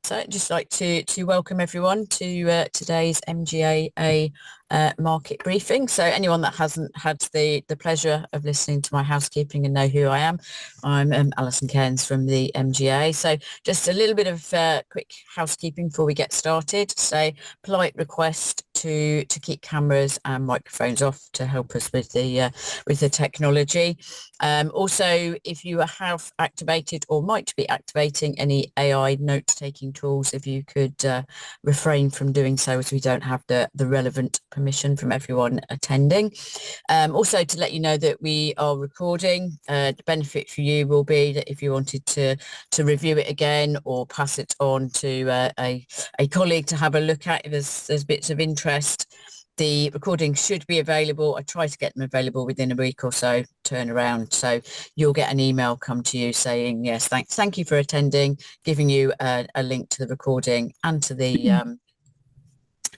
So I'd just like to welcome everyone to today's MGA market briefing. So anyone that hasn't had the pleasure of listening to my housekeeping and know who I am, I'm Alison Cairns from the MGA. So just a little bit of quick housekeeping before we get started. So polite request to keep cameras and microphones off to help us with the technology. Also, if you have activated or might be activating any AI note-taking tools, if you could refrain from doing so, as we don't have the relevant permission from everyone attending. Also, to let you know that we are recording. The benefit for you will be that if you wanted to review it again or pass it on to a colleague to have a look at, if there's bits of interest, the recording should be available. I try to get them available within a week or so turnaround. So you'll get an email come to you saying, yes, thank you for attending, giving you a link to the recording and to the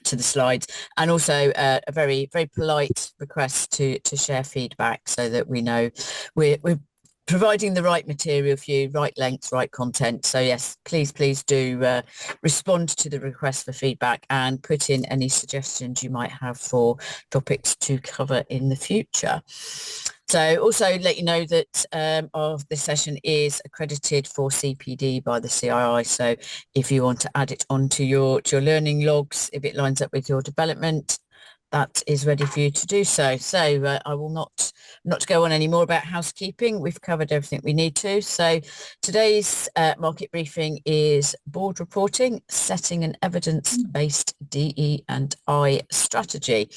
slides, and also a very, very polite request to share feedback so that we know we're providing the right material for you, right length, right content. So yes, please do respond to the request for feedback and put in any suggestions you might have for topics to cover in the future. So also let you know that this session is accredited for CPD by the CII. So if you want to add it onto your learning logs, if it lines up with your development, that is ready for you to do so. So I will not go on any more about housekeeping. We've covered everything we need to. So today's market briefing is board reporting, setting an evidence-based DE&I strategy.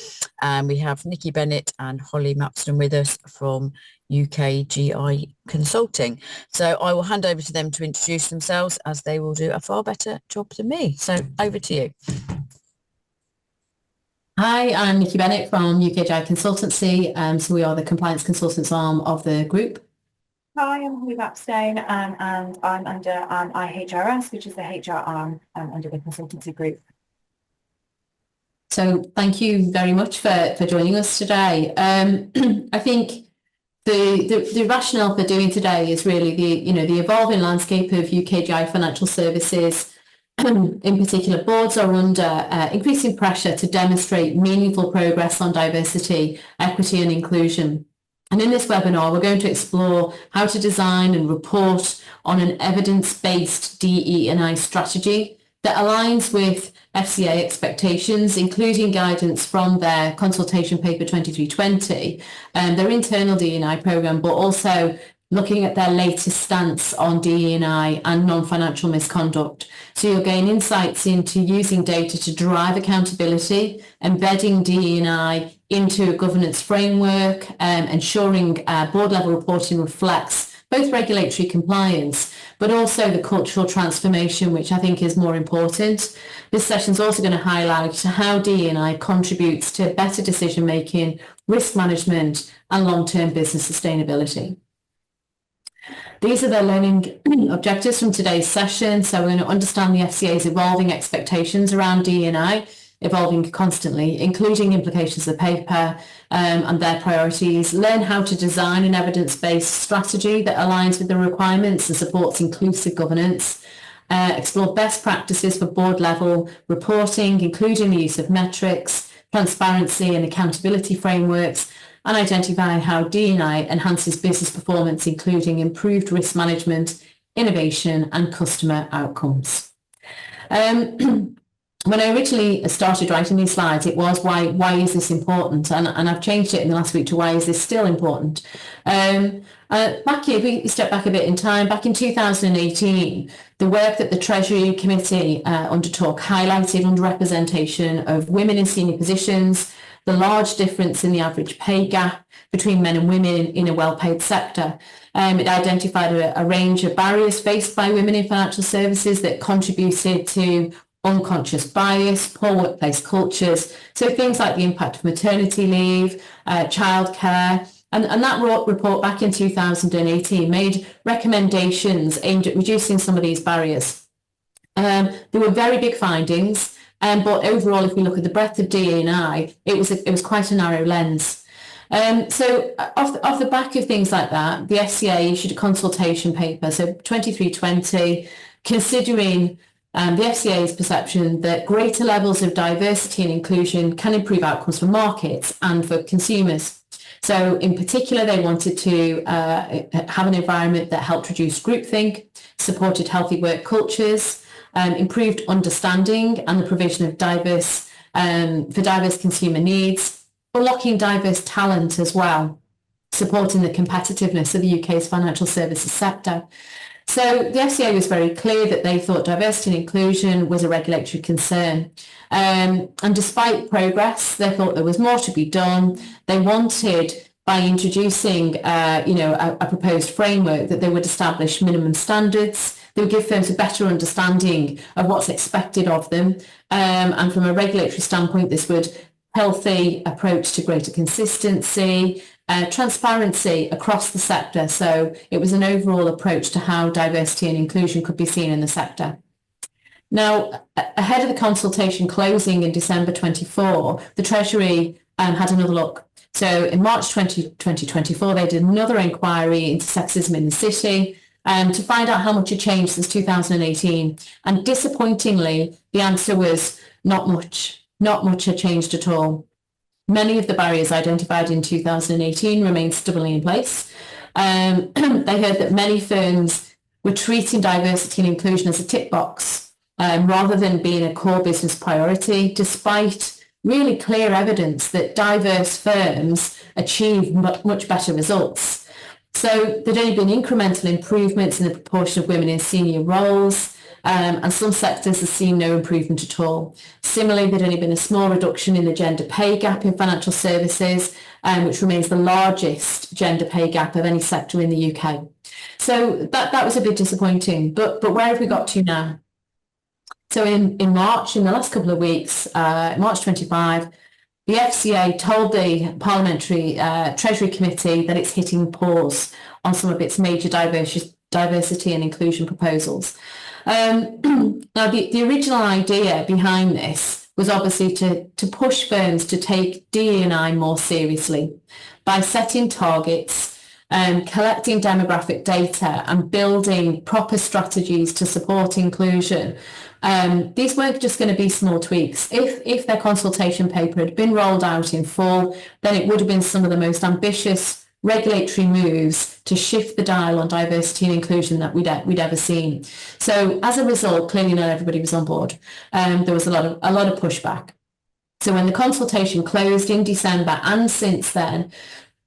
And we have Nikki Bennett and Holly Mapston with us from UKGI Consulting. So I will hand over to them to introduce themselves, as they will do a far better job than me. So over to you. Hi, I'm Nikki Bennett from UKGI Consultancy. So we are the compliance consultants arm of the group. Hi, I'm Holly Mapstone, and I'm under IHRS, which is the HR arm under the consultancy group. So thank you very much for joining us today. I think the rationale for doing today is really the evolving landscape of UKGI financial services. In particular, boards are under increasing pressure to demonstrate meaningful progress on diversity, equity and inclusion. And in this webinar, we're going to explore how to design and report on an evidence-based DE&I strategy that aligns with FCA expectations, including guidance from their consultation paper 2320, their internal DE&I programme, but also looking at their latest stance on DE&I and non-financial misconduct. So you'll gain insights into using data to drive accountability, embedding DE&I into a governance framework, ensuring board level reporting reflects both regulatory compliance, but also the cultural transformation, which I think is more important. This session is also going to highlight how DE&I contributes to better decision making, risk management and long-term business sustainability. These are the learning objectives from today's session. So we're going to understand the FCA's evolving expectations around DE&I, evolving constantly, including implications of the paper and their priorities, learn how to design an evidence-based strategy that aligns with the requirements and supports inclusive governance, explore best practices for board level reporting, including the use of metrics, transparency and accountability frameworks, and identify how DE&I enhances business performance, including improved risk management, innovation, and customer outcomes. When I originally started writing these slides, it was why is this important? And I've changed it in the last week to why is this still important? Back here, if we step back a bit in time, back in 2018, the work that the Treasury Committee undertook highlighted underrepresentation of women in senior positions, the large difference in the average pay gap between men and women in a well-paid sector. It identified a range of barriers faced by women in financial services that contributed to unconscious bias, poor workplace cultures, so things like the impact of maternity leave, childcare, and that report back in 2018 made recommendations aimed at reducing some of these barriers. There were very big findings. But overall, if we look at the breadth of DE&I, it was quite a narrow lens. So off the back of things like that, the FCA issued a consultation paper, so 2320, considering the FCA's perception that greater levels of diversity and inclusion can improve outcomes for markets and for consumers. So in particular, they wanted to have an environment that helped reduce groupthink, supported healthy work cultures, improved understanding and the provision of diverse consumer needs, unlocking diverse talent as well, supporting the competitiveness of the UK's financial services sector. So the FCA was very clear that they thought diversity and inclusion was a regulatory concern. And despite progress, they thought there was more to be done. They wanted, by introducing a proposed framework, that they would establish minimum standards. They would give firms a better understanding of what's expected of them. And from a regulatory standpoint, this would healthy approach to greater consistency, transparency across the sector. So it was an overall approach to how diversity and inclusion could be seen in the sector. Now, ahead of the consultation closing in December 24, the Treasury had another look. So in March 2024, they did another inquiry into sexism in the city to find out how much had changed since 2018. And disappointingly, the answer was not much. Not much had changed at all. Many of the barriers identified in 2018 remain stubbornly in place. They heard that many firms were treating diversity and inclusion as a tick box rather than being a core business priority, despite really clear evidence that diverse firms achieve much better results. So there'd only been incremental improvements in the proportion of women in senior roles, and some sectors have seen no improvement at all. Similarly, there'd only been a small reduction in the gender pay gap in financial services, which remains the largest gender pay gap of any sector in the UK. So that was a bit disappointing. But where have we got to now? So in March, in the last couple of weeks, March 25, the FCA told the Parliamentary Treasury Committee that it's hitting pause on some of its major diversity and inclusion proposals. Now, the original idea behind this was obviously to push firms to take DE&I more seriously by setting targets, collecting demographic data and building proper strategies to support inclusion. These weren't just going to be small tweaks. If their consultation paper had been rolled out in full, then it would have been some of the most ambitious regulatory moves to shift the dial on diversity and inclusion that we'd ever seen. So as a result, clearly not everybody was on board. There was a lot of pushback. So when the consultation closed in December and since then,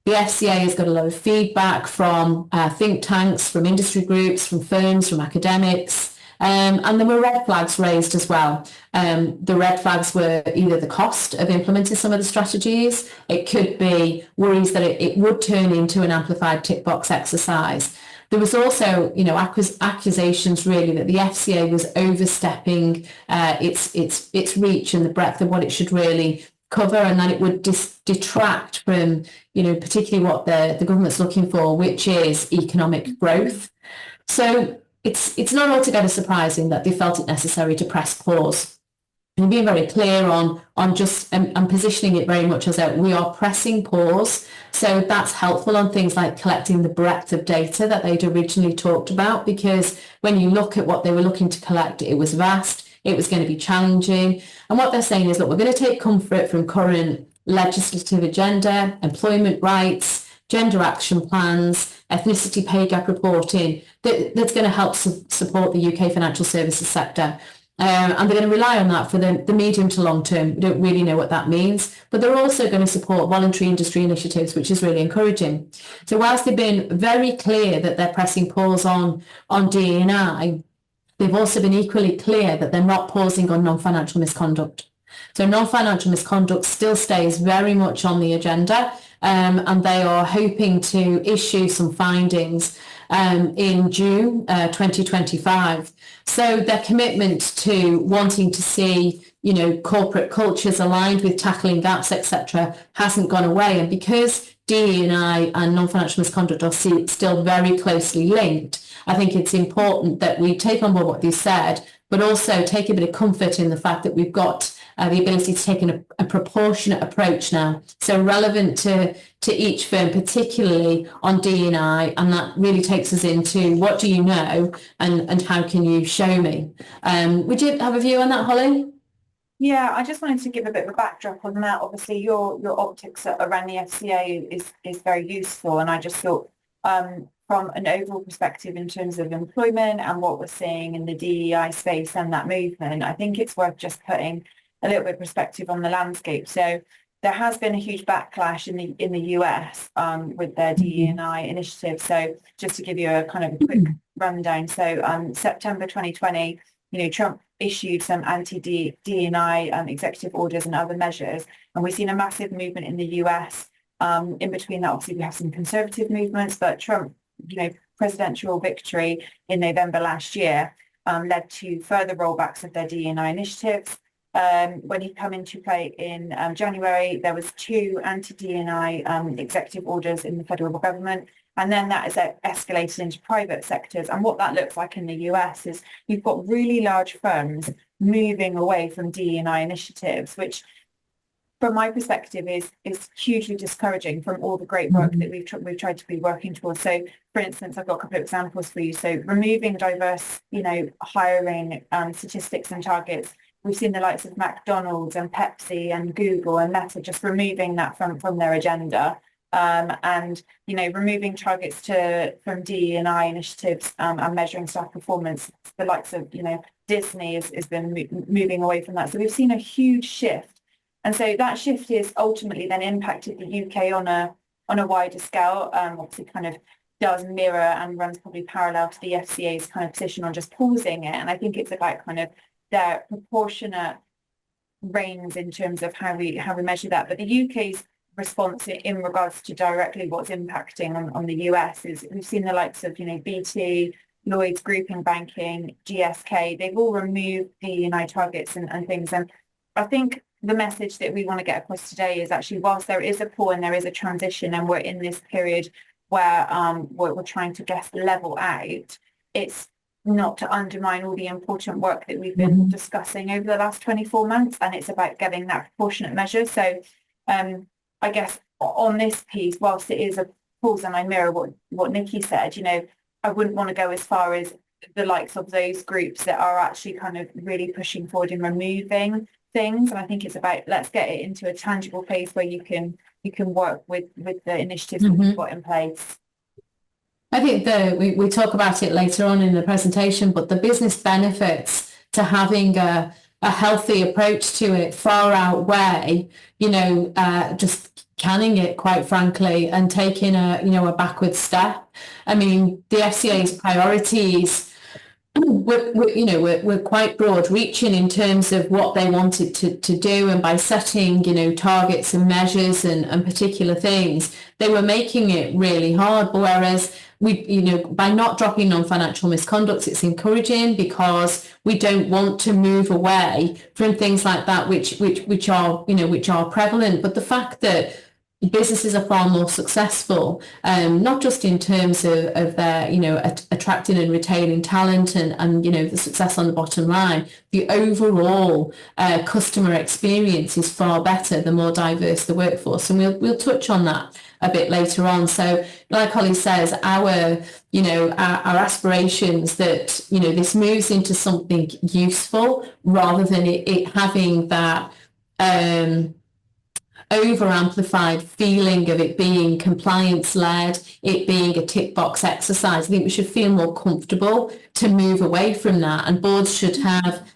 the FCA has got a lot of feedback from think tanks, from industry groups, from firms, from academics. And there were red flags raised as well. The red flags were either the cost of implementing some of the strategies. It could be worries that it would turn into an amplified tick box exercise. There was also, accusations really that the FCA was overstepping its reach and the breadth of what it should really cover, and that it would detract from, particularly what the government's looking for, which is economic growth. So it's not altogether surprising that they felt it necessary to press pause and being very clear on just and positioning it very much as we are pressing pause. So that's helpful on things like collecting the breadth of data that they'd originally talked about, because when you look at what they were looking to collect, it was vast, it was going to be challenging. And what they're saying is, look, we're going to take comfort from current legislative agenda, employment rights, gender action plans, ethnicity pay gap reporting, that's going to help support the UK financial services sector. And they're going to rely on that for the medium to long term. We don't really know what that means, but they're also going to support voluntary industry initiatives, which is really encouraging. So whilst they've been very clear that they're pressing pause on DE&I, they've also been equally clear that they're not pausing on non-financial misconduct. So non-financial misconduct still stays very much on the agenda, and they are hoping to issue some findings in June 2025. So their commitment to wanting to see, corporate cultures aligned with tackling gaps, etc., hasn't gone away. And because DE&I and non-financial misconduct are still very closely linked, I think it's important that we take on board what they said, but also take a bit of comfort in the fact that we've got the ability to take a proportionate approach now, so relevant to each firm, particularly on D&I, and that really takes us into what do you know and how can you show me. Would you have a view on that, Holly? Yeah, I just wanted to give a bit of a backdrop on that. Obviously, your optics around the FCA is very useful, and I just thought from an overall perspective in terms of employment and what we're seeing in the DEI space and that movement, I think it's worth just putting a little bit of perspective on the landscape. So there has been a huge backlash in the US with their DE&I initiative. So just to give you a kind of a quick rundown. So September 2020, Trump issued some anti-DE&I executive orders and other measures, and we've seen a massive movement in the US. In between that, obviously, we have some conservative movements, but Trump, presidential victory in November last year led to further rollbacks of their DE&I initiatives. When he come into play in January, there was 2 anti-DE&I executive orders in the federal government, and then that has escalated into private sectors. And what that looks like in the US is you've got really large firms moving away from DE&I initiatives, which from my perspective is hugely discouraging from all the great work that we've tried to be working towards. So, for instance, I've got a couple of examples for you. So removing diverse, hiring statistics and targets. We've seen the likes of McDonald's and Pepsi and Google and Meta just removing that from their agenda. And removing targets from DE&I initiatives and measuring staff performance. The likes of Disney has been moving away from that. So we've seen a huge shift. And so that shift is ultimately then impacted the UK on a wider scale. Obviously, kind of does mirror and runs probably parallel to the FCA's kind of position on just pausing it. And I think it's about kind of their proportionate reins in terms of how we measure that. But the UK's response in regards to directly what's impacting on the US is we've seen the likes of BT, Lloyds Group in banking, GSK. They've all removed DE&I targets and things. And I think the message that we want to get across today is actually, whilst there is a pull and there is a transition and we're in this period where we're trying to just level out, it's not to undermine all the important work that we've been discussing over the last 24 months, and it's about getting that proportionate measure. So I guess on this piece, whilst it is a pause, and I mirror what Nikki said, I wouldn't want to go as far as the likes of those groups that are actually kind of really pushing forward and removing things. And I think it's about, let's get it into a tangible place where you can work with the initiatives that we've got in place. I think we talk about it later on in the presentation, but the business benefits to having a healthy approach to it far outweigh, just canning it, quite frankly, and taking a backward step. I mean, the FCA's priorities we're quite broad reaching in terms of what they wanted to do, and by setting targets and measures and particular things, they were making it really hard. But whereas by not dropping non-financial misconduct, it's encouraging because we don't want to move away from things like that which are prevalent. But the fact that businesses are far more successful, not just in terms of their, attracting and retaining talent and the success on the bottom line. The overall customer experience is far better the more diverse the workforce, and we'll touch on that a bit later on. So, like Holly says, our aspirations that this moves into something useful rather than it having that over-amplified feeling of it being compliance-led, it being a tick box exercise. I think we should feel more comfortable to move away from that, and boards should have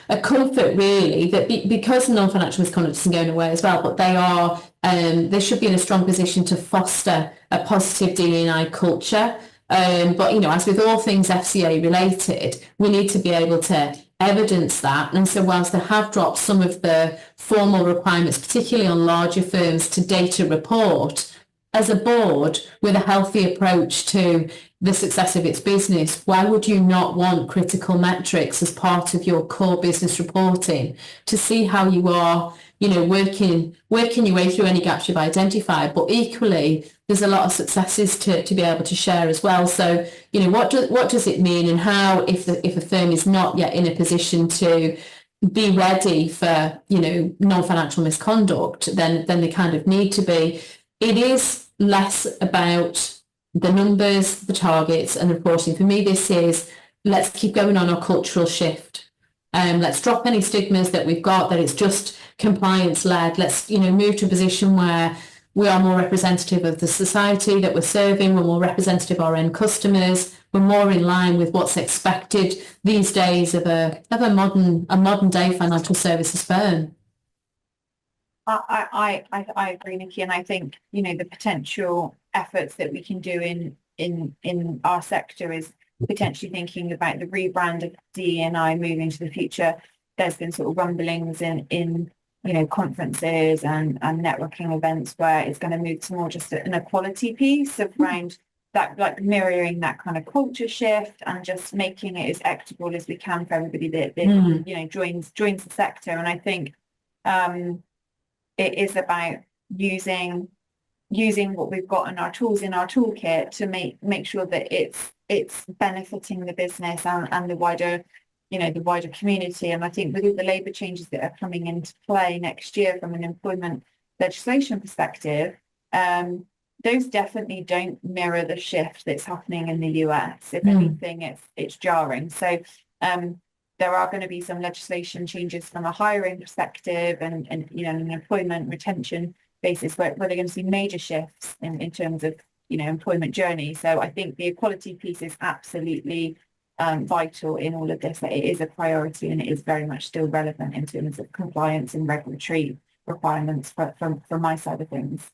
a comfort really that because non-financial misconduct isn't going away as well, but they should be in a strong position to foster a positive DE&I culture. But as with all things FCA related, we need to be able to evidence that. And so whilst they have dropped some of the formal requirements, particularly on larger firms, to data report, as a board with a healthy approach to the success of its business, why would you not want critical metrics as part of your core business reporting to see how you are, working your way through any gaps you've identified? But equally, there's a lot of successes to be able to share as well. So, what does it mean, and how, if a firm is not yet in a position to be ready for, non-financial misconduct, then they kind of need to be. It is less about the numbers, the targets and the reporting. For me, this is, let's keep going on our cultural shift. Let's drop any stigmas that we've got, that it's just compliance led. Let's, move to a position where we are more representative of the society that we're serving. We're more representative of our end customers. We're more in line with what's expected these days of a modern day financial services firm. I agree, Nikki, and I think the potential efforts that we can do in our sector is potentially thinking about the rebrand of DE&I moving to the future. There's been sort of rumblings in conferences and networking events where it's going to move to more just an equality piece around that, like mirroring that kind of culture shift and just making it as equitable as we can for everybody that joins the sector. And I think it is about using what we've got in our tools in our toolkit to make sure that it's benefiting the business and the wider community. And I think with the labour changes that are coming into play next year from an employment legislation perspective, those definitely don't mirror the shift that's happening in the US. If anything, it's jarring. So there are going to be some legislation changes from a hiring perspective and an employment retention basis where they're going to see major shifts in terms of employment journey. So I think the equality piece is absolutely vital in all of this. It is a priority and it is very much still relevant in terms of compliance and regulatory requirements from my side of things.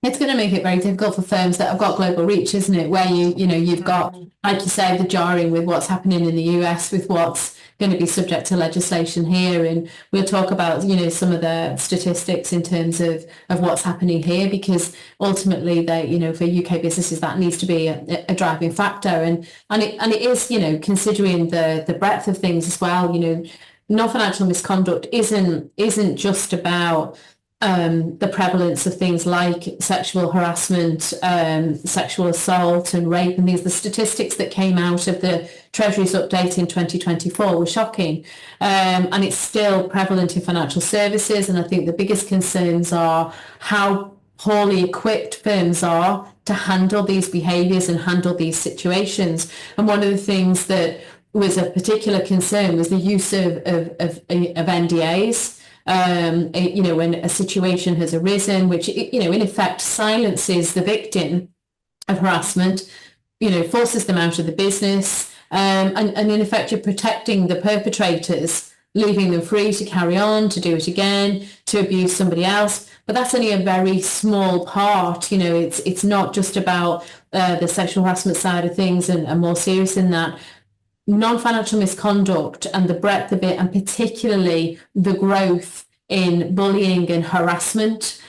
It's going to make it very difficult for firms that have got global reach, isn't it? Where you've got, like you say, the jarring with what's happening in the US with what's going to be subject to legislation here. And we'll talk about, some of the statistics in terms of what's happening here, because ultimately for UK businesses, that needs to be a driving factor. And it is, considering the breadth of things as well, non-financial misconduct isn't just about the prevalence of things like sexual harassment, sexual assault and rape and things. The statistics that came out of the Treasury's update in 2024 were shocking, and it's still prevalent in financial services. And I think the biggest concerns are how poorly equipped firms are to handle these behaviours and handle these situations. And one of the things that was a particular concern was the use of NDAs. When a situation has arisen, which, in effect silences the victim of harassment, forces them out of the business, and in effect you're protecting the perpetrators, leaving them free to carry on, to do it again, to abuse somebody else. But that's only a very small part. It's not just about the sexual harassment side of things and more serious than that. Non-financial misconduct and the breadth of it, and particularly the growth in bullying and harassment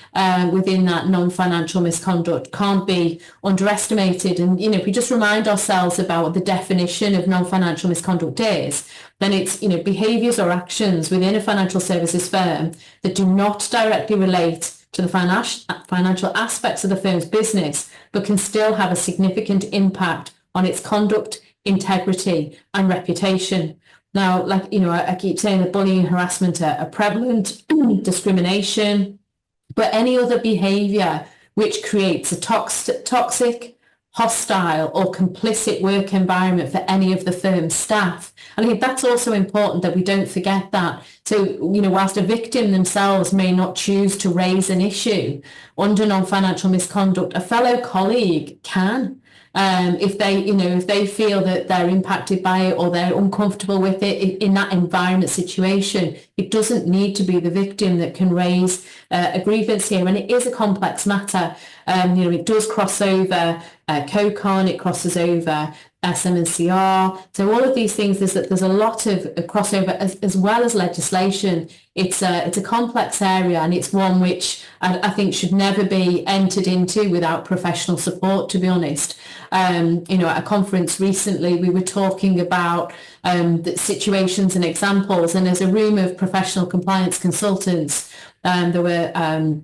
within that non-financial misconduct, can't be underestimated. And, if we just remind ourselves about what the definition of non-financial misconduct is, then it's, behaviours or actions within a financial services firm that do not directly relate to the financial aspects of the firm's business, but can still have a significant impact on its conduct, integrity and reputation. Now, I keep saying that bullying and harassment are prevalent, discrimination, but any other behaviour which creates a toxic, hostile or complicit work environment for any of the firm's staff. And I think that's also important that we don't forget that. So, whilst a victim themselves may not choose to raise an issue under non-financial misconduct, a fellow colleague can. If they feel that they're impacted by it or they're uncomfortable with it in that environment situation, it doesn't need to be the victim that can raise a grievance here. And it is a complex matter. It does cross over COCON, it crosses over SM&CR. So all of these things, there's a lot of crossover as well as legislation. It's a complex area, and it's one which I think should never be entered into without professional support, to be honest. At a conference recently, we were talking about the situations and examples, and as a room of professional compliance consultants, there were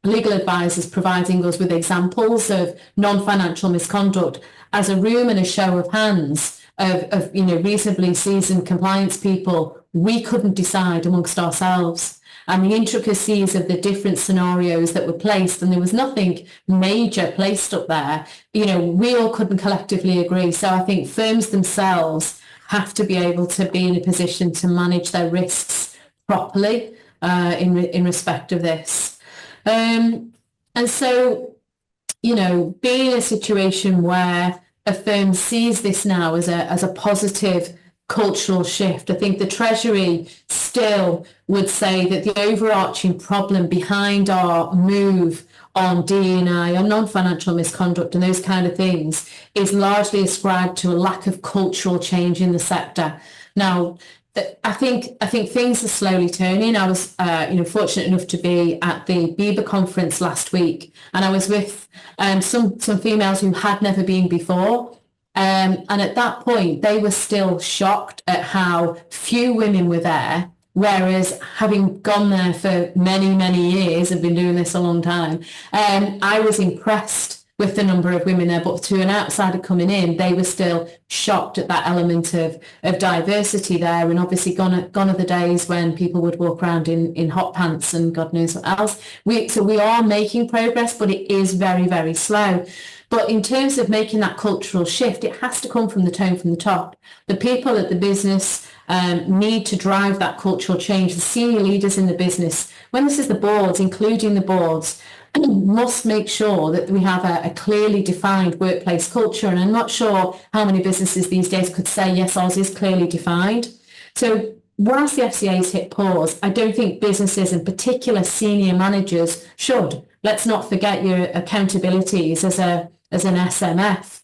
legal advisors providing us with examples of non-financial misconduct as a room and a show of hands of reasonably seasoned compliance people. We couldn't decide amongst ourselves, and the intricacies of the different scenarios that were placed, and there was nothing major placed up there, we all couldn't collectively agree. So I think firms themselves have to be able to be in a position to manage their risks properly in respect of this. And so, being in a situation where a firm sees this now as a positive cultural shift, I think the Treasury still would say that the overarching problem behind our move on DE&I, on non-financial misconduct and those kind of things, is largely ascribed to a lack of cultural change in the sector. Now, I think things are slowly turning. I was, fortunate enough to be at the BEBA conference last week, and I was with some females who had never been before. And at that point, they were still shocked at how few women were there, whereas having gone there for many, many years, I've been doing this a long time, I was impressed with the number of women there, but to an outsider coming in, they were still shocked at that element of diversity there. And obviously gone are the days when people would walk around in hot pants and God knows what else. So we are making progress, but it is very, very slow. But in terms of making that cultural shift, it has to come from the tone from the top. The people at the business need to drive that cultural change. The senior leaders in the business, when this is the boards, including the boards, must make sure that we have a clearly defined workplace culture. And I'm not sure how many businesses these days could say, yes, ours is clearly defined. So whilst the FCA has hit pause, I don't think businesses, in particular senior managers, should. Let's not forget your accountabilities as an SMF.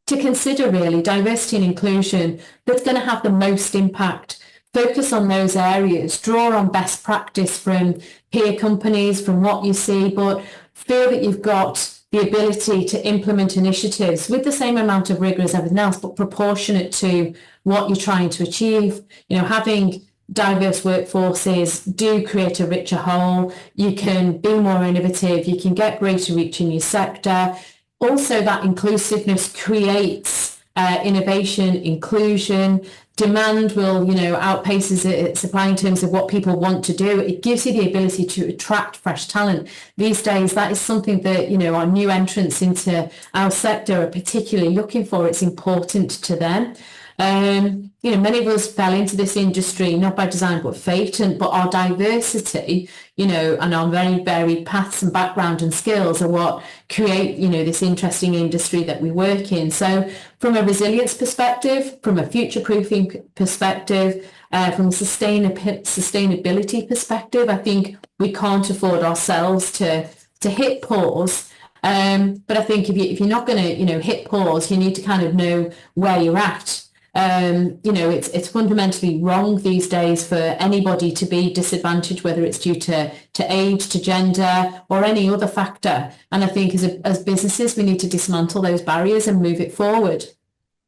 To consider really diversity and inclusion that's going to have the most impact. Focus on those areas, draw on best practice from peer companies, from what you see, but feel that you've got the ability to implement initiatives with the same amount of rigor as everything else, but proportionate to what you're trying to achieve. Having diverse workforces do create a richer whole. You can be more innovative, you can get greater reach in your sector. Also, that inclusiveness creates innovation, inclusion. Demand will, outpaces supply in terms of what people want to do. It gives you the ability to attract fresh talent. These days, that is something that, our new entrants into our sector are particularly looking for. It's important to them. Many of us fell into this industry, not by design, but fate, but our diversity, and our very varied paths and background and skills are what create, this interesting industry that we work in. So from a resilience perspective, from a future-proofing perspective, from a sustainability perspective, I think we can't afford ourselves to hit pause. But I think if you're not going to, hit pause, you need to kind of know where you're at. It's fundamentally wrong these days for anybody to be disadvantaged, whether it's due to age, to gender, or any other factor. And I think as businesses, we need to dismantle those barriers and move it forward.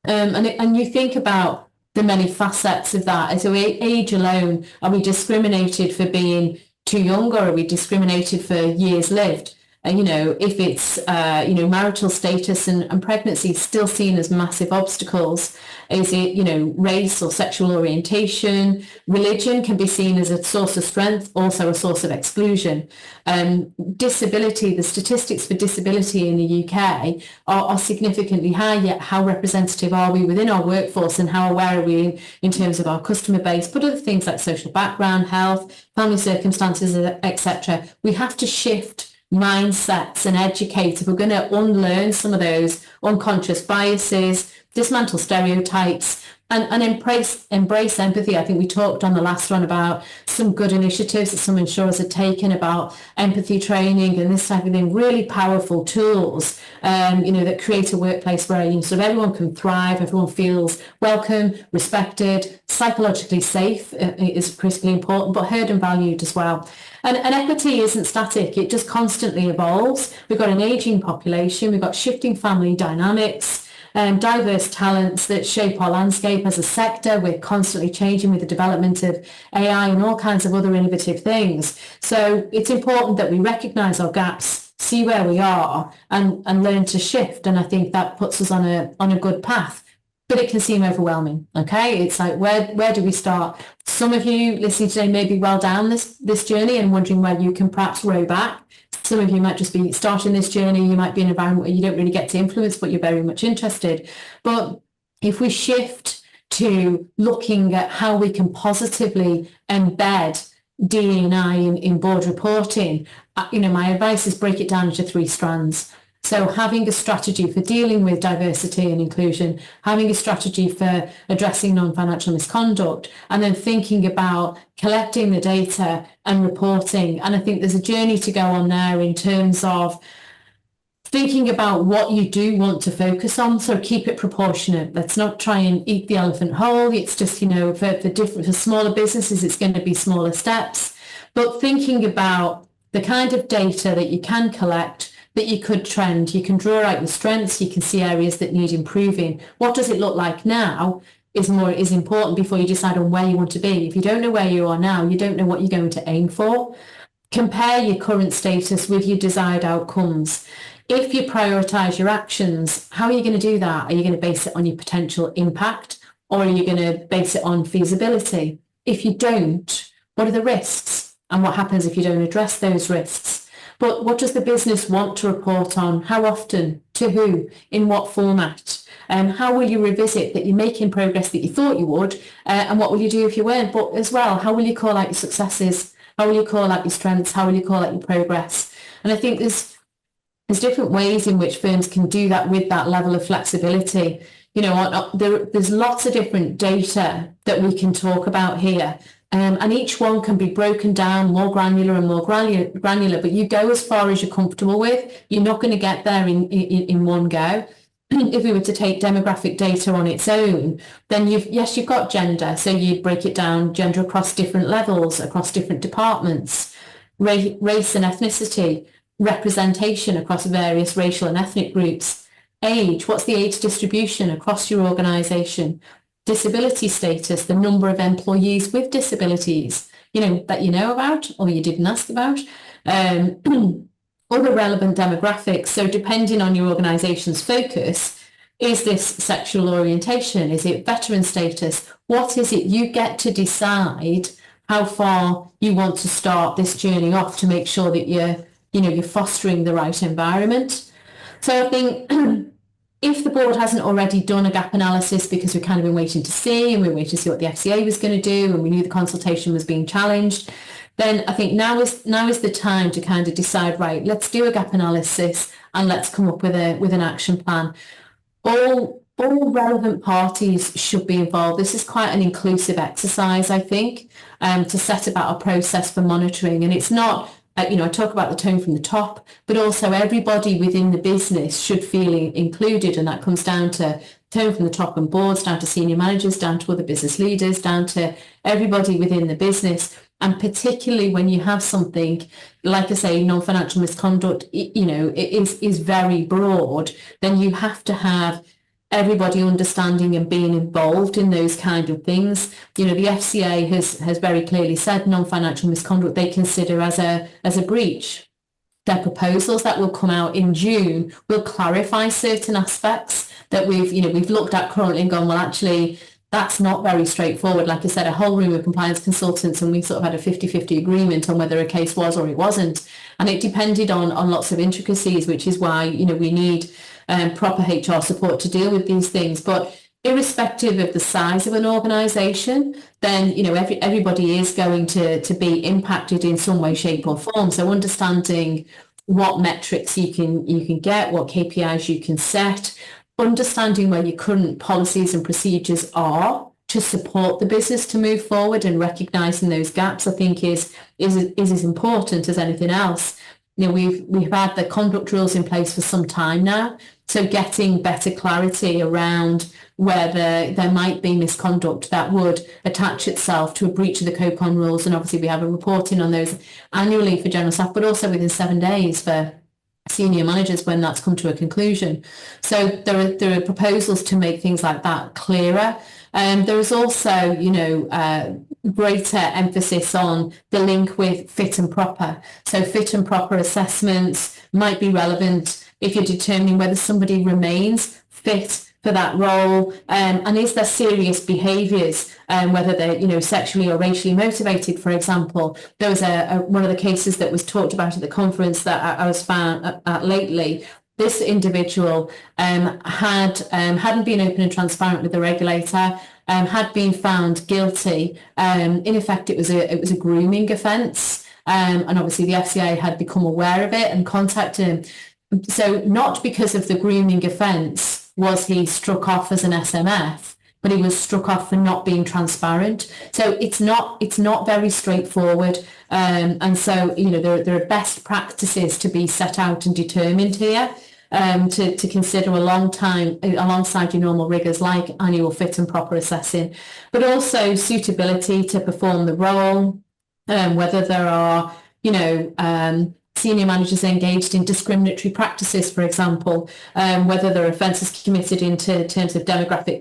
And you think about the many facets of that. So age alone, are we discriminated for being too young, or are we discriminated for years lived? If it's, marital status and pregnancy is still seen as massive obstacles. Is it, race or sexual orientation? Religion can be seen as a source of strength, also a source of exclusion. Disability, the statistics for disability in the UK are significantly high, yet how representative are we within our workforce, and how aware are we in terms of our customer base? But other things like social background, health, family circumstances, etc. We have to shift mindsets and educate if we're going to unlearn some of those unconscious biases, dismantle stereotypes, and embrace empathy. I think we talked on the last one about some good initiatives that some insurers have taken about empathy training and this type of thing, really powerful tools, that create a workplace where sort of everyone can thrive, everyone feels welcome, respected, psychologically safe is critically important, but heard and valued as well. And equity isn't static, it just constantly evolves. We've got an ageing population, we've got shifting family dynamics, diverse talents that shape our landscape as a sector. We're constantly changing with the development of AI and all kinds of other innovative things. So it's important that we recognise our gaps, see where we are, and learn to shift. And I think that puts us on a good path. But it can seem overwhelming, okay? It's like, where do we start? Some of you listening today may be well down this journey and wondering where you can perhaps row back. Some of you might just be starting this journey. You might be in an environment where you don't really get to influence, but you're very much interested. But if we shift to looking at how we can positively embed DE&I in board reporting, my advice is break it down into 3 strands. So having a strategy for dealing with diversity and inclusion, having a strategy for addressing non-financial misconduct, and then thinking about collecting the data and reporting. And I think there's a journey to go on there in terms of thinking about what you do want to focus on. So keep it proportionate. Let's not try and eat the elephant whole. It's just, for smaller businesses, it's going to be smaller steps. But thinking about the kind of data that you can collect, that you could trend, you can draw out your strengths, you can see areas that need improving. What does it look like now is important before you decide on where you want to be. If you don't know where you are now, you don't know what you're going to aim for. Compare your current status with your desired outcomes. If you prioritise your actions, how are you going to do that? Are you going to base it on your potential impact, or are you going to base it on feasibility? If you don't, what are the risks? And what happens if you don't address those risks? But what does the business want to report on? How often? To who? In what format? How will you revisit that you're making progress that you thought you would? And what will you do if you weren't? But as well, how will you call out your successes? How will you call out your strengths? How will you call out your progress? And I think there's different ways in which firms can do that with that level of flexibility. There's lots of different data that we can talk about here. And each one can be broken down more granular and more granular, but you go as far as you're comfortable with. You're not going to get there in one go. If we were to take demographic data on its own, then you've got gender. So you break it down, gender across different levels, across different departments, race and ethnicity, representation across various racial and ethnic groups, age, what's the age distribution across your organisation, disability status, the number of employees with disabilities, that you know about or you didn't ask about, other relevant demographics. So depending on your organisation's focus, is this sexual orientation? Is it veteran status? What is it? You get to decide how far you want to start this journey off to make sure that you're fostering the right environment. So I think if the board hasn't already done a gap analysis because we've kind of been waiting to see, and we were waiting to see what the FCA was going to do, and we knew the consultation was being challenged, then I think now is the time to kind of decide, right, let's do a gap analysis and let's come up with an action plan. All relevant parties should be involved. This is quite an inclusive exercise, I think, to set about a process for monitoring. And it's not, I talk about the tone from the top, but also everybody within the business should feel included. And that comes down to tone from the top and boards, down to senior managers, down to other business leaders, down to everybody within the business. And particularly when you have something, like I say, non-financial misconduct, it is very broad, then you have to have everybody understanding and being involved in those kind of things. The FCA has very clearly said non-financial misconduct they consider as a breach. Their proposals that will come out in June will clarify certain aspects that we've looked at currently and gone, well, actually, that's not very straightforward. Like I said, a whole room of compliance consultants, and we sort of had a 50-50 agreement on whether a case was or it wasn't. And it depended on lots of intricacies, which is why, we need proper HR support to deal with these things. But irrespective of the size of an organisation, then, everybody is going to be impacted in some way, shape or form. So understanding what metrics you can get, what KPIs you can set, understanding where your current policies and procedures are to support the business to move forward, and recognising those gaps, I think is as important as anything else. You know, we've had the conduct rules in place for some time now, so getting better clarity around whether there might be misconduct that would attach itself to a breach of the COCON rules, and obviously we have a reporting on those annually for general staff, but also within 7 days for senior managers when that's come to a conclusion. So there are proposals to make things like that clearer. There is also, greater emphasis on the link with fit and proper. So fit and proper assessments might be relevant if you're determining whether somebody remains fit for that role, and is there serious behaviours, whether they're sexually or racially motivated, for example. There was one of the cases that was talked about at the conference that I was found at lately. This individual hadn't been open and transparent with the regulator, had been found guilty. In effect, it was a grooming offence, and obviously the FCA had become aware of it and contacted him. So not because of the grooming offence was he struck off as an SMF, but he was struck off for not being transparent. So it's not very straightforward, and so there are best practices to be set out and determined here, to consider alongside your normal rigours like annual fit and proper assessing, but also suitability to perform the role, whether there are senior managers engaged in discriminatory practices, for example, whether there are offences committed in terms of demographic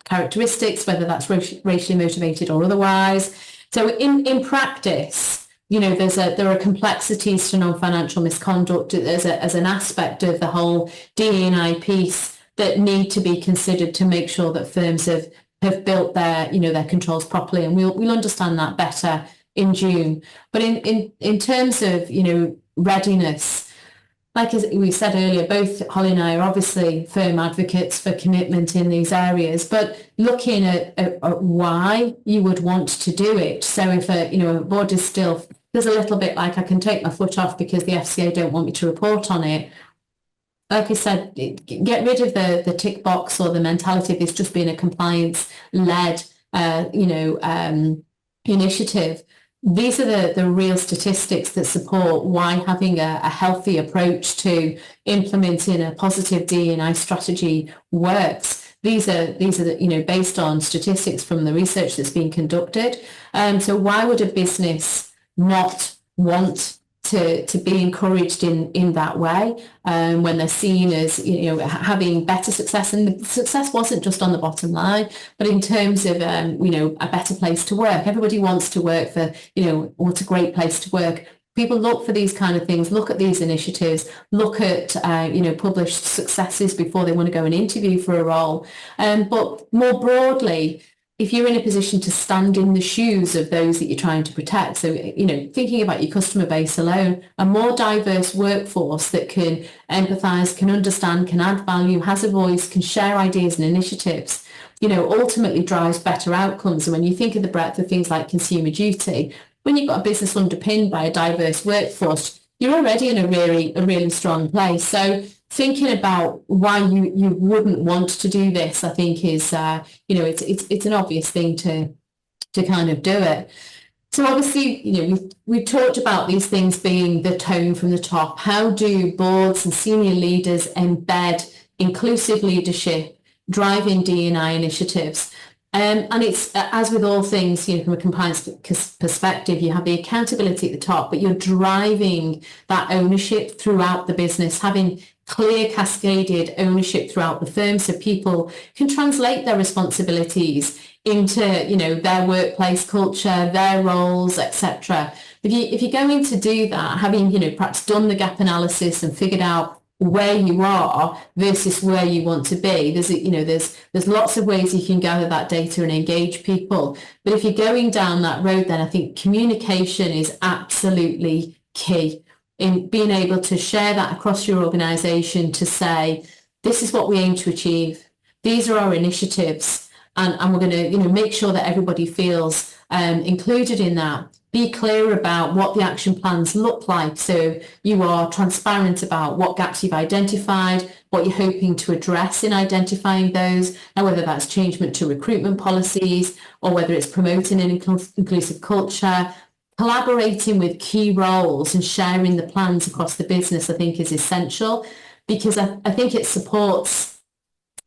characteristics, whether that's racially motivated or otherwise. So in practice, there are complexities to non-financial misconduct as an aspect of the whole DE&I piece that need to be considered to make sure that firms have built their controls properly, and we'll understand that better in June. But in terms of readiness, like as we said earlier, both Holly and I are obviously firm advocates for commitment in these areas, but looking at why you would want to do it. So if a board is still, there's a little bit like I can take my foot off because the FCA don't want me to report on it. Like I said, get rid of the tick box or the mentality of this just being a compliance-led initiative. These are the real statistics that support why having a healthy approach to implementing a positive DE&I strategy works. These are based on statistics from the research that's been conducted. So why would a business not want to be encouraged in that way, when they're seen as having better success? And the success wasn't just on the bottom line, but in terms of a better place to work. Everybody wants to work for what's a great place to work. People look for these kind of things, look at these initiatives, look at published successes before they want to go and interview for a role. But more broadly, if you're in a position to stand in the shoes of those that you're trying to protect, so, thinking about your customer base alone, a more diverse workforce that can empathise, can understand, can add value, has a voice, can share ideas and initiatives, ultimately drives better outcomes. And when you think of the breadth of things like consumer duty, when you've got a business underpinned by a diverse workforce, you're already in a really strong place. So thinking about why you wouldn't want to do this, I think is, it's an obvious thing to kind of do it. So obviously, we've talked about these things being the tone from the top. How do boards and senior leaders embed inclusive leadership, driving D&I initiatives? And it's, as with all things, from a compliance perspective, you have the accountability at the top, but you're driving that ownership throughout the business, having clear cascaded ownership throughout the firm so people can translate their responsibilities into, their workplace culture, their roles, etc. If you're going to do that, having, perhaps done the gap analysis and figured out where you are versus where you want to be, there's lots of ways you can gather that data and engage people. But if you're going down that road, then I think communication is absolutely key in being able to share that across your organisation, to say, this is what we aim to achieve, these are our initiatives, and we're going to make sure that everybody feels included in that. be clear about what the action plans look like. So you are transparent about what gaps you've identified, what you're hoping to address in identifying those, and whether that's changement to recruitment policies or whether it's promoting an inclusive culture. Collaborating with key roles and sharing the plans across the business, I think, is essential, because I think it supports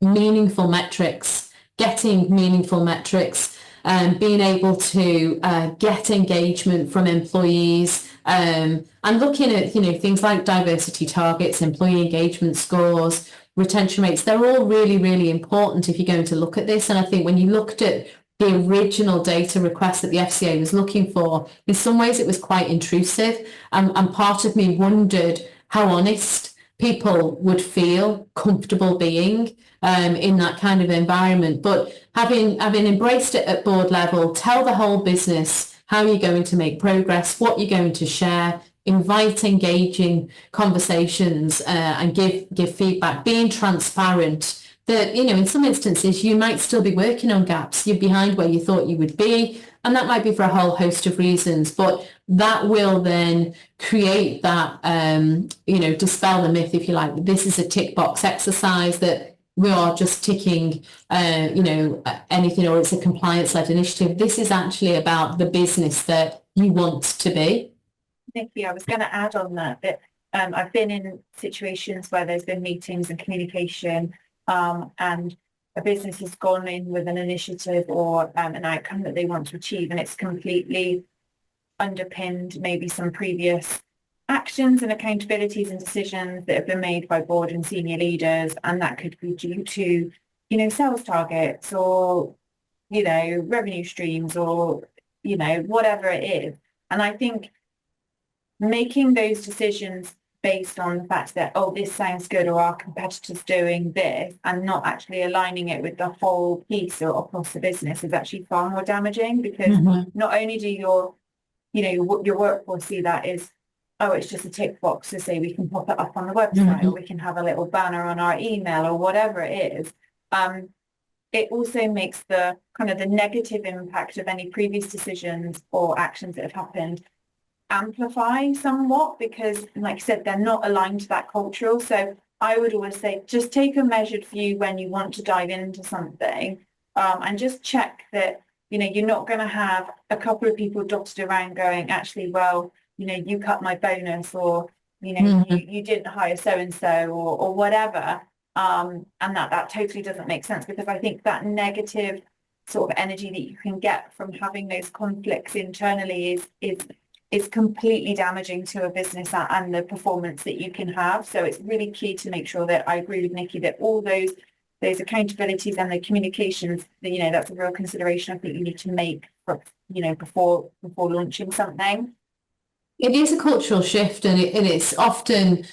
meaningful metrics, getting meaningful metrics, being able to get engagement from employees, and looking at, things like diversity targets, employee engagement scores, retention rates. They're all really, really important if you're going to look at this. And I think when you looked at the original data request that the FCA was looking for, in some ways it was quite intrusive. And part of me wondered how honest people would feel comfortable being in that kind of environment. But having embraced it at board level, tell the whole business how you're going to make progress, what you're going to share, invite engaging conversations, and give feedback, being transparent. That, in some instances, you might still be working on gaps. You're behind where you thought you would be. And that might be for a whole host of reasons. But that will then create that, dispel the myth, if you like. This is a tick box exercise, that we are just ticking, anything, or it's a compliance-led initiative. This is actually about the business that you want to be. Nikki, I was going to add on that I've been in situations where there's been meetings and communication, and a business has gone in with an initiative or an outcome that they want to achieve, and it's completely underpinned maybe some previous actions and accountabilities and decisions that have been made by board and senior leaders, and that could be due to, sales targets or, revenue streams or, whatever it is. And I think making those decisions based on the fact that, this sounds good, or our competitor's doing this, and not actually aligning it with the whole piece or across the business, is actually far more damaging, because not only do your workforce see that is, it's just a tick box to say we can pop it up on the website, or we can have a little banner on our email, or whatever it is. It also makes the kind of the negative impact of any previous decisions or actions that have happened amplify somewhat, because, like you said, they're not aligned to that cultural. So I would always say, just take a measured view when you want to dive into something, and just check that, you're not going to have a couple of people dotted around going, actually, well, you cut my bonus, or, you didn't hire so-and-so, or whatever. And that totally doesn't make sense, because I think that negative sort of energy that you can get from having those conflicts internally is completely damaging to a business and the performance that you can have. So it's really key to make sure that, I agree with Nikki, that all those accountabilities and the communications, that's a real consideration I think you need to make before launching something. It is a cultural shift, and it's often,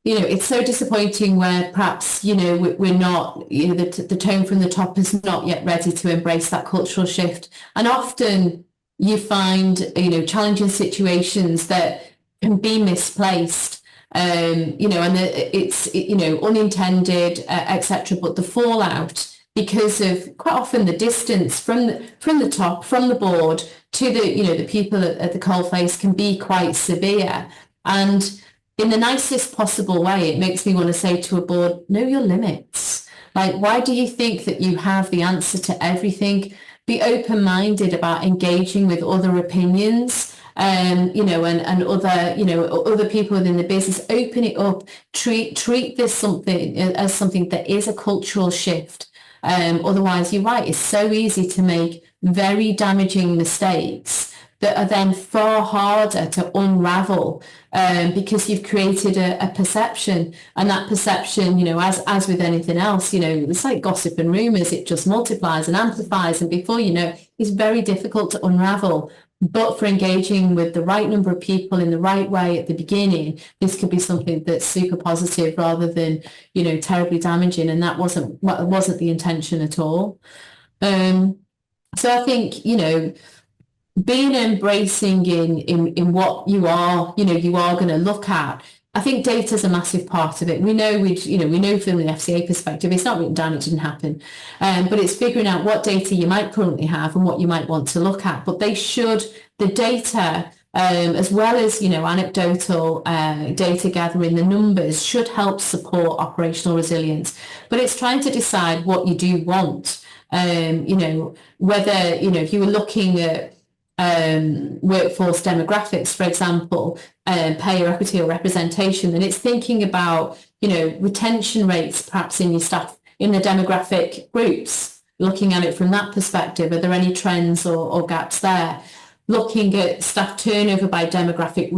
it's so disappointing where perhaps, we're not, the tone from the top is not yet ready to embrace that cultural shift. And often you find, challenging situations that can be misplaced, and it's, unintended, etc. But the fallout, because of quite often the distance from the top, from the board to the people at the coalface, can be quite severe. And in the nicest possible way, it makes me want to say to a board, know your limits. Like, why do you think that you have the answer to everything? Be open-minded about engaging with other opinions, and other people within the business. Open it up. Treat this as something that is a cultural shift. Otherwise, you're right, it's so easy to make very damaging mistakes that are then far harder to unravel, because you've created a perception, and that perception, as with anything else, it's like gossip and rumours. It just multiplies and amplifies, and before you know, it's very difficult to unravel. But for engaging with the right number of people in the right way at the beginning, this could be something that's super positive rather than, terribly damaging. And that wasn't the intention at all. So I think, being embracing in what you are going to look at I think data is a massive part of it. We know, we know from the FCA perspective, it's not written down, it didn't happen, but it's figuring out what data you might currently have and what you might want to look at. But the data, as well as, anecdotal data gathering, the numbers should help support operational resilience. But it's trying to decide what you do want. Whether, if you were looking at workforce demographics, for example, pay equity or representation, then it's thinking about, retention rates perhaps in your staff, in the demographic groups, looking at it from that perspective. Are there any trends or gaps there? Looking at staff turnover by demographic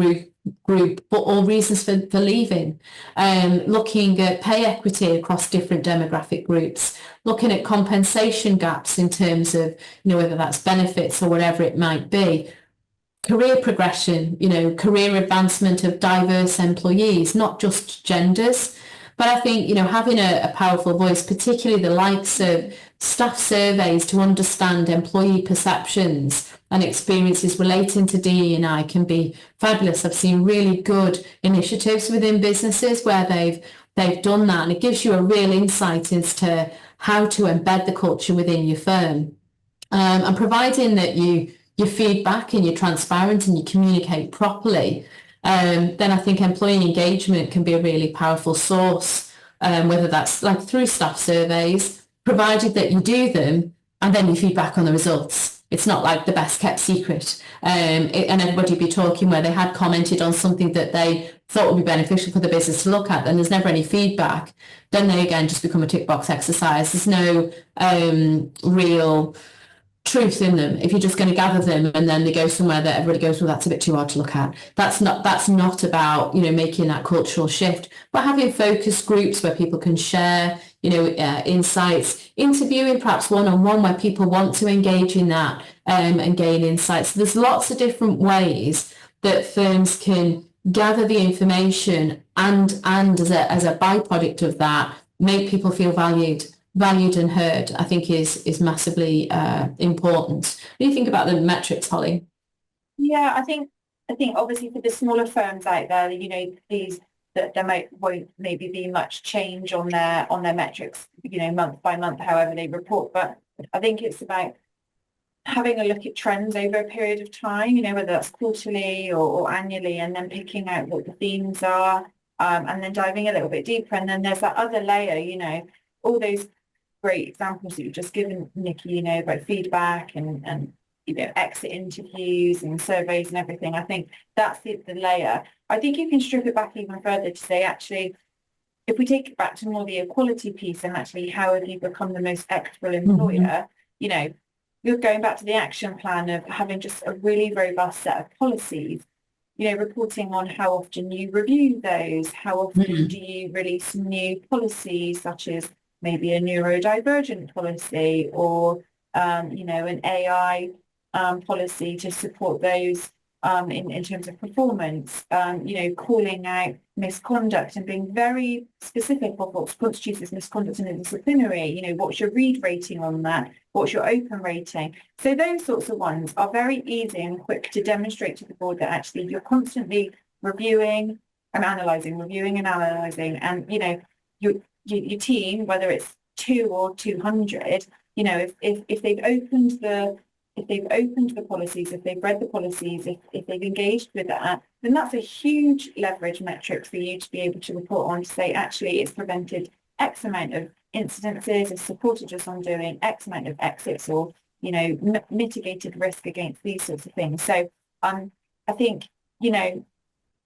group, but all reasons for leaving. Looking at pay equity across different demographic groups. Looking at compensation gaps in terms of, whether that's benefits or whatever it might be. Career progression, career advancement of diverse employees, not just genders. But I think, having a powerful voice, particularly the likes of staff surveys to understand employee perceptions and experiences relating to DE&I can be fabulous. I've seen really good initiatives within businesses where they've done that, and it gives you a real insight as to how to embed the culture within your firm. And providing that your feedback and you're transparent and you communicate properly, then I think employee engagement can be a really powerful source, whether that's like through staff surveys, provided that you do them and then you feedback on the results. It's not like the best kept secret. And everybody be talking where they had commented on something that they thought would be beneficial for the business to look at, then there's never any feedback. Then they again just become a tick box exercise. There's no real truth in them if you're just going to gather them and then they go somewhere that everybody goes, well, that's a bit too hard to look at. That's not about making that cultural shift, but having focus groups where people can share insights, interviewing perhaps one-on-one where people want to engage in that and gain insights. So there's lots of different ways that firms can gather the information and as a byproduct of that, make people feel valued and heard, I think is massively important. What do you think about the metrics, Holly? Yeah, I think obviously for the smaller firms out there, these that there won't maybe be much change on their metrics, month by month, however they report. But I think it's about having a look at trends over a period of time, whether that's quarterly or annually, and then picking out what the themes are, and then diving a little bit deeper. And then there's that other layer, all those great examples that you've just given, Nikki, about feedback and exit interviews and surveys and everything. I think that's the layer. I think you can strip it back even further to say, actually, if we take it back to more the equality piece and actually how have you become the most equitable employer, you're going back to the action plan of having just a really robust set of policies, reporting on how often you review those, how often do you release new policies, such as maybe a neurodivergent policy or, an AI policy to support those in terms of performance, calling out misconduct and being very specific of what constitutes as misconduct in a disciplinary, what's your read rating on that, what's your open rating. So those sorts of ones are very easy and quick to demonstrate to the board that actually you're constantly reviewing and analysing, and, your team, whether it's 2 or 200, if they've opened the policies, if they've read the policies, if they've engaged with that, then that's a huge leverage metric for you to be able to report on, to say, actually, it's prevented X amount of incidences, it's supported us on doing X amount of exits, or, mitigated risk against these sorts of things. So I think,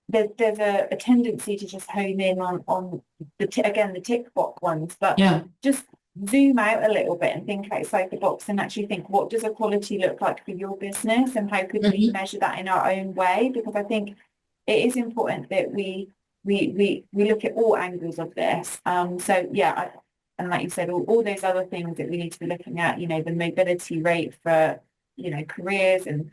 there's a tendency to just hone in on the tick box ones, but just zoom out a little bit and think outside the box and actually think, what does equality look like for your business, and how could we measure that in our own way? Because I think it is important that we look at all angles of this. And like you said, all those other things that we need to be looking at, the mobility rate for careers and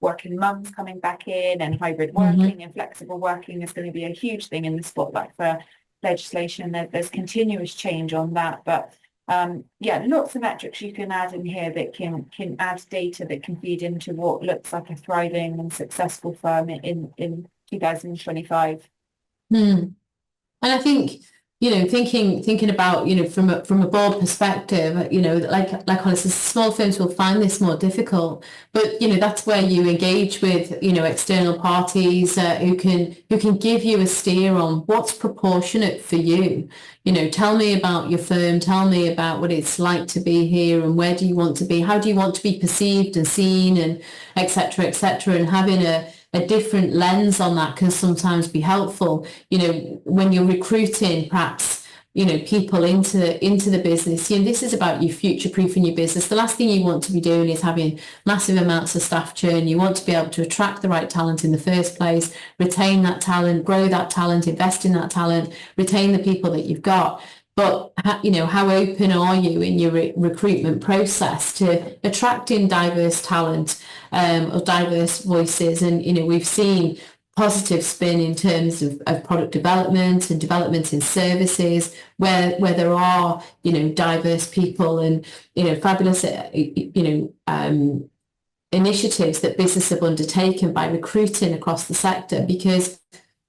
working mums coming back in, and hybrid working and flexible working is going to be a huge thing in the spotlight for legislation. There's continuous change on that, but lots of metrics you can add in here that can add data that can feed into what looks like a thriving and successful firm in 2025. And I think, thinking about, from a board perspective, like Holly says, small firms will find this more difficult, but, that's where you engage with, external parties who can give you a steer on what's proportionate for you. Tell me about your firm, tell me about what it's like to be here and where do you want to be, how do you want to be perceived and seen, and et cetera, and having a different lens on that can sometimes be helpful. When you're recruiting perhaps, people into the business, this is about you future-proofing your business. The last thing you want to be doing is having massive amounts of staff churn. You want to be able to attract the right talent in the first place, retain that talent, grow that talent, invest in that talent, retain the people that you've got. But, how open are you in your recruitment process to attracting diverse talent or diverse voices? And, we've seen positive spin in terms of product development and development in services where there are, diverse people and, fabulous, initiatives that business have undertaken by recruiting across the sector, because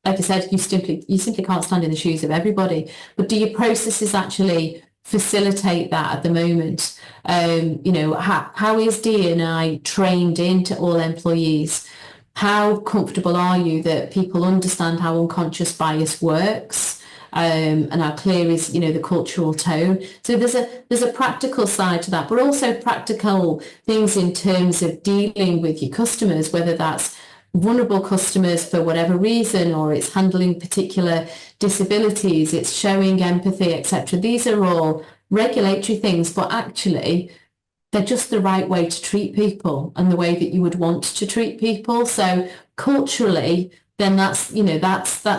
like I said, you simply can't stand in the shoes of everybody. But do your processes actually facilitate that at the moment? How is DE&I trained into all employees? How comfortable are you that people understand how unconscious bias works? And how clear is, the cultural tone? So there's a practical side to that, but also practical things in terms of dealing with your customers, whether that's vulnerable customers for whatever reason, or it's handling particular disabilities, it's showing empathy, etc. These are all regulatory things, but actually they're just the right way to treat people and the way that you would want to treat people. So culturally, then that's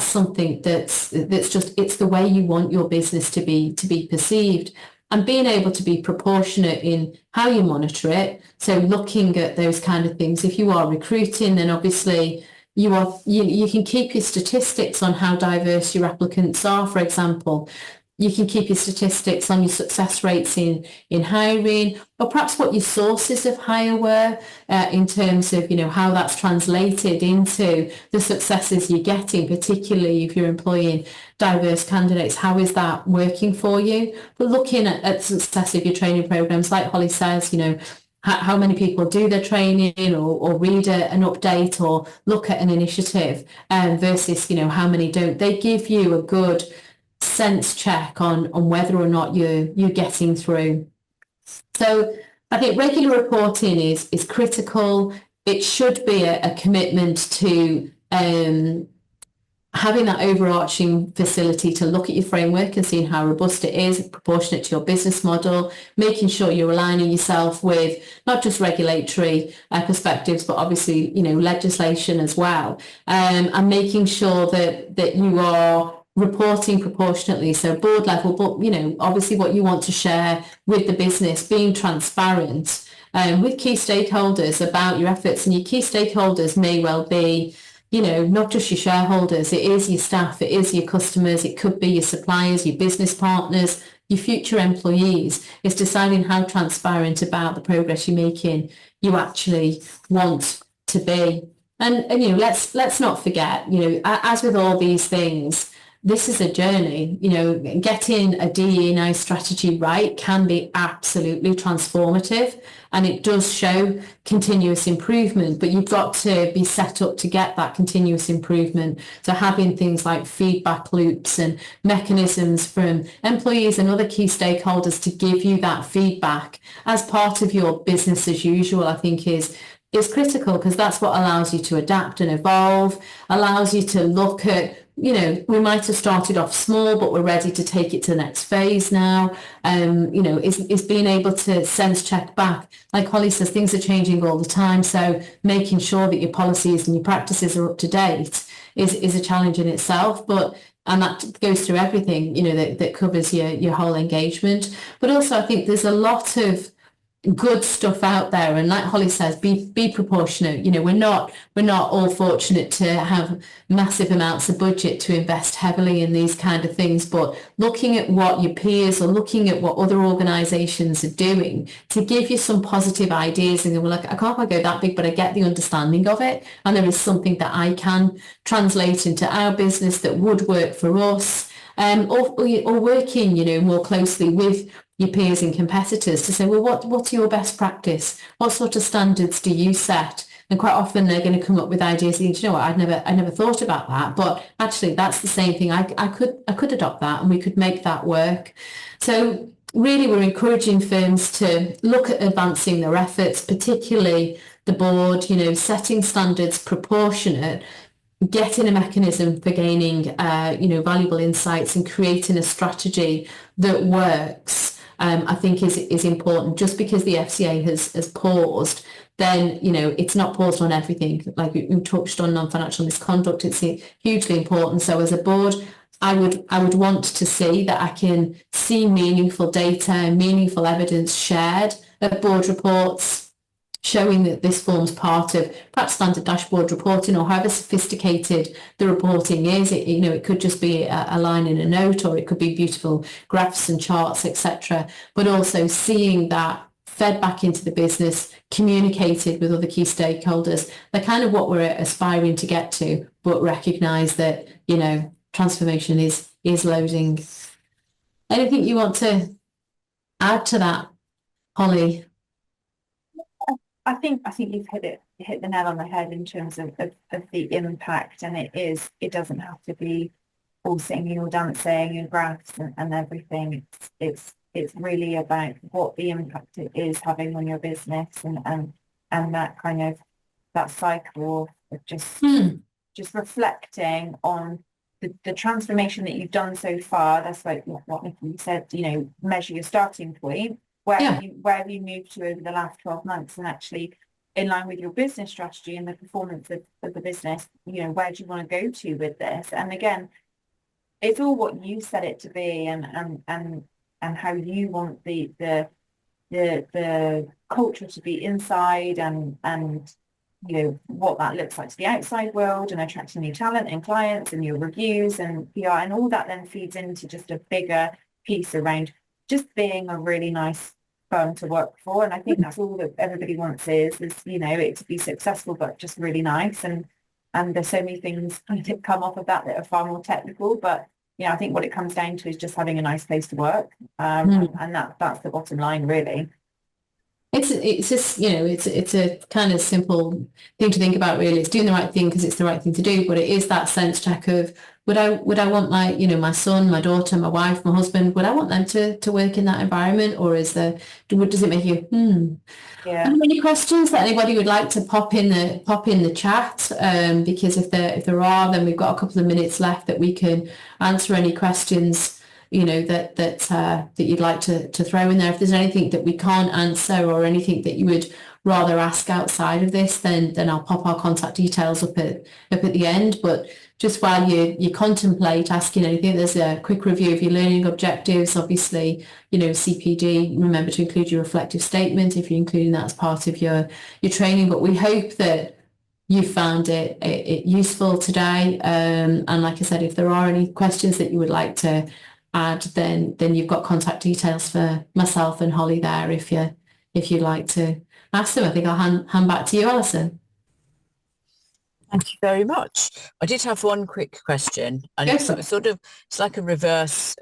something that's just, it's the way you want your business to be perceived. And being able to be proportionate in how you monitor it. So looking at those kind of things. If you are recruiting, then obviously you can keep your statistics on how diverse your applicants are, for example. You can keep your statistics on your success rates in hiring, or perhaps what your sources of hire were in terms of, how that's translated into the successes you're getting, particularly if you're employing diverse candidates. How is that working for you? But looking at success of your training programs, like Holly says, how many people do their training or read an update or look at an initiative versus, how many don't. They give you a good sense check on whether or not you're getting through. So I think regular reporting is critical. It should be a commitment to having that overarching facility to look at your framework and seeing how robust it is, proportionate to your business model, making sure you're aligning yourself with not just regulatory perspectives, but obviously, legislation as well, and making sure that you are reporting proportionately, so board level, but obviously what you want to share with the business, being transparent with key stakeholders about your efforts. And your key stakeholders may well be, not just your shareholders, it is your staff, it is your customers, it could be your suppliers, your business partners, your future employees. It's deciding how transparent about the progress you're making you actually want to be. And let's not forget, as with all these things, this is a journey. Getting a DE&I strategy right can be absolutely transformative, and it does show continuous improvement, but you've got to be set up to get that continuous improvement. So having things like feedback loops and mechanisms from employees and other key stakeholders to give you that feedback as part of your business as usual, I think is critical, because that's what allows you to adapt and evolve, allows you to look at, we might have started off small, but we're ready to take it to the next phase now. Is being able to sense check back. Like Holly says, things are changing all the time. So making sure that your policies and your practices are up to date is a challenge in itself. And that goes through everything, that covers your whole engagement. But also I think there's a lot of good stuff out there, and like Holly says, be proportionate. You know, we're not all fortunate to have massive amounts of budget to invest heavily in these kind of things, but looking at what your peers or looking at what other organisations are doing to give you some positive ideas, and go, well, like, I can't quite go that big, but I get the understanding of it, and there is something that I can translate into our business that would work for us. Or working, you know, more closely with your peers and competitors to say, well, what's your best practice? What sort of standards do you set? And quite often they're going to come up with ideas and you know what, I never thought about that, but actually that's the same thing. I could adopt that and we could make that work. So really we're encouraging firms to look at advancing their efforts, particularly the board, you know, setting standards proportionate, getting a mechanism for gaining, you know, valuable insights and creating a strategy that works, I think is important. Just because the FCA has paused, then, you know, it's not paused on everything. Like we touched on non-financial misconduct, it's hugely important. So as a board, I would want to see that I can see meaningful data, meaningful evidence shared of board reports, showing that this forms part of perhaps standard dashboard reporting, or however sophisticated the reporting is. You know, it could just be a line in a note, or it could be beautiful graphs and charts, etc. But also seeing that fed back into the business, communicated with other key stakeholders. They're kind of what we're aspiring to get to, but recognise that, you know, transformation is loading. Anything you want to add to that, Holly? I think you've hit the nail on the head in terms of the impact, and it doesn't have to be all singing or dancing and graphs and everything. It's really about what the impact it is having on your business, and that kind of that cycle of just reflecting on the transformation that you've done so far. That's like what Nikki said, you know, measure your starting point. Where have you moved to over the last 12 months, and actually in line with your business strategy and the performance of the business, you know, where do you want to go to with this? And again, it's all what you set it to be, and how you want the culture to be inside, and you know what that looks like to the outside world, and attracting new talent and clients and your reviews and PR, and all that then feeds into just a bigger piece around just being a really nice firm to work for. And I think that's all that everybody wants is you know, it to be successful but just really nice, and there's so many things kind of come off of that are far more technical, but you know, I think what it comes down to is just having a nice place to work, and that's the bottom line, really. It's just, you know, it's a kind of simple thing to think about, really. It's doing the right thing because it's the right thing to do, but it is that sense check of would I want my, you know, my son, my daughter, my wife, my husband, would I want them to work in that environment, or does it make you Yeah. Any questions that anybody would like to pop in the chat? Because if there are, then we've got a couple of minutes left that we can answer any questions, you know, that you'd like to throw in there. If there's anything that we can't answer, or anything that you would rather ask outside of this, then I'll pop our contact details up at the end. But just while you contemplate asking anything, there's a quick review of your learning objectives. Obviously, you know, CPD, remember to include your reflective statement if you're including that as part of your training. But we hope that you found it useful today. And like I said, if there are any questions that you would like to add, then you've got contact details for myself and Holly there if you'd like to ask them. I think I'll hand back to you, Alison. Thank you very much. I did have one quick question, and it's sort of, it's like a reverse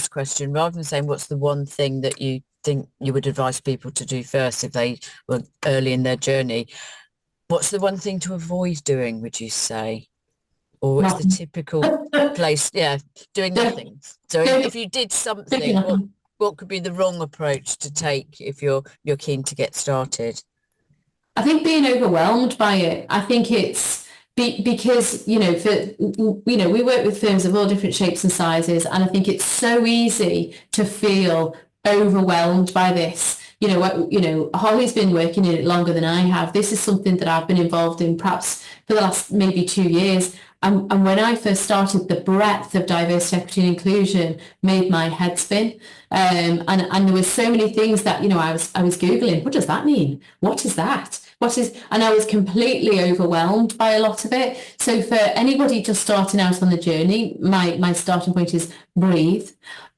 question. Rather than saying what's the one thing that you think you would advise people to do first if they were early in their journey, what's the one thing to avoid doing, would you say? Or what's the typical place? Yeah, doing nothing. So if you did something, what could be the wrong approach to take if you're keen to get started? I think being overwhelmed by it. I think it's because, you know, we work with firms of all different shapes and sizes, and I think it's so easy to feel overwhelmed by this. You know, Holly's been working in it longer than I have. This is something that I've been involved in perhaps for the last maybe 2 years. And when I first started, the breadth of diversity, equity and inclusion made my head spin. And there were so many things that, I was Googling, what does that mean? What is that? And I was completely overwhelmed by a lot of it. So for anybody just starting out on the journey, my starting point is breathe.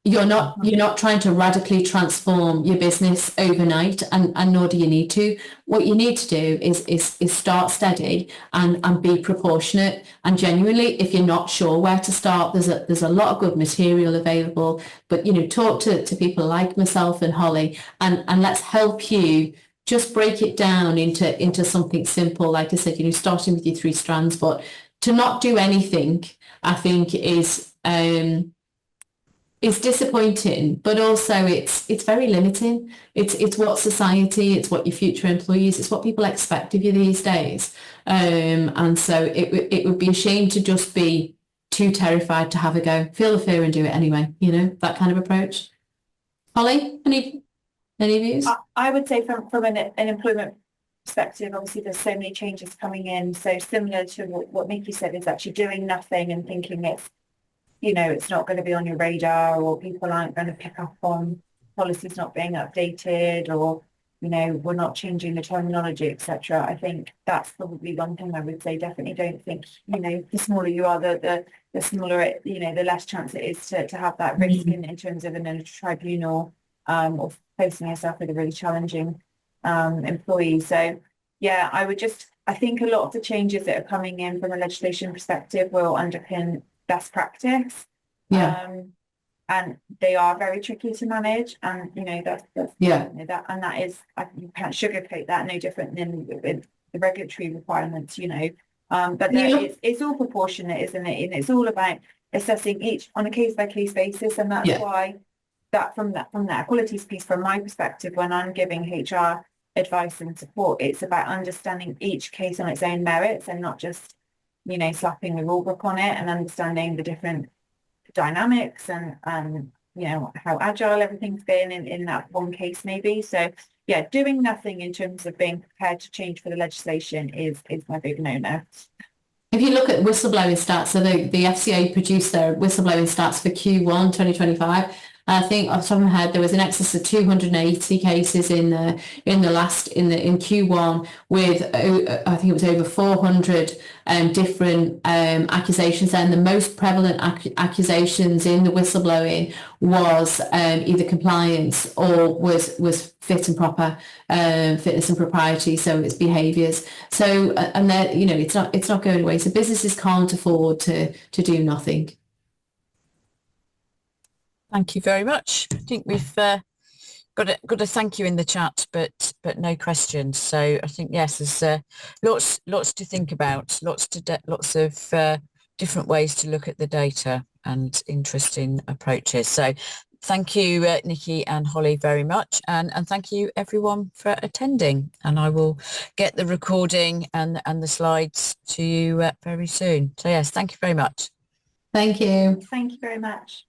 You're not trying to radically transform your business overnight, and nor do you need to. What you need to do is start steady and be proportionate. And genuinely, if you're not sure where to start, there's a lot of good material available. But talk to people like myself and Holly, and let's help you just break it down into something simple. Like I said, starting with your 3 strands, but to not do anything, I think is disappointing, but also it's very limiting. It's what society, it's what your future employees, it's what people expect of you these days. And so it would be a shame to just be too terrified to have a go. Feel the fear and do it anyway, that kind of approach. Holly, any views? I would say from an employment perspective, obviously there's so many changes coming in. So similar to what Nikki said, is actually doing nothing and thinking it's not going to be on your radar, or people aren't going to pick up on policies not being updated, or, we're not changing the terminology, etc. I think that's probably one thing I would say. Definitely don't think, the smaller you are, the smaller the less chance it is to have that risk in terms of a tribunal, or facing yourself with a really challenging employee. So, yeah, I think a lot of the changes that are coming in from a legislation perspective will underpin best practice, and they are very tricky to manage, and that's that, and that is, you can't sugarcoat that, no different than with the regulatory requirements, but it's all proportionate, isn't it? And it's all about assessing each on a case-by-case basis, and that's why from that equalities piece, from my perspective, when I'm giving HR advice and support, it's about understanding each case on its own merits, and not just slapping the rule book on it, and understanding the different dynamics and how agile everything's been in that one case maybe. So yeah, doing nothing in terms of being prepared to change for the legislation is my big no-no. If you look at whistleblowing stats, so the FCA produced their whistleblowing stats for Q1 2025. I think off the top of my head, there was in excess of 280 cases in Q1, with I think it was over 400 different accusations. And the most prevalent accusations in the whistleblowing was either compliance or was fit and proper, fitness and propriety. So it's behaviours. So and that it's not going away. So businesses can't afford to do nothing. Thank you very much. I think we've got a thank you in the chat, but no questions. So I think yes, there's lots to think about, lots of different ways to look at the data and interesting approaches. So thank you, Nikki and Holly, very much, and thank you everyone for attending. And I will get the recording and the slides to you very soon. So yes, thank you very much. Thank you. Thank you very much.